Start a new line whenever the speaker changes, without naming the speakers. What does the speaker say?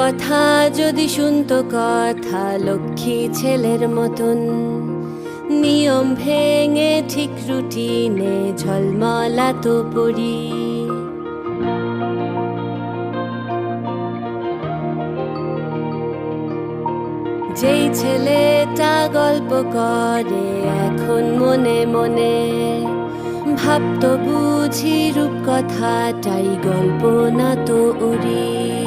কথা যদি শুনতো কথা লক্ষ্মী ছেলের মতন, নিয়ম ভেঙে ঠিক রুটিনে ঝলমলাতো পড়ি। যেই ছেলেটা গল্প করে এখন মনে মনে, ভাবতো বুঝি রূপকথাটাই গল্প না তো উড়ি।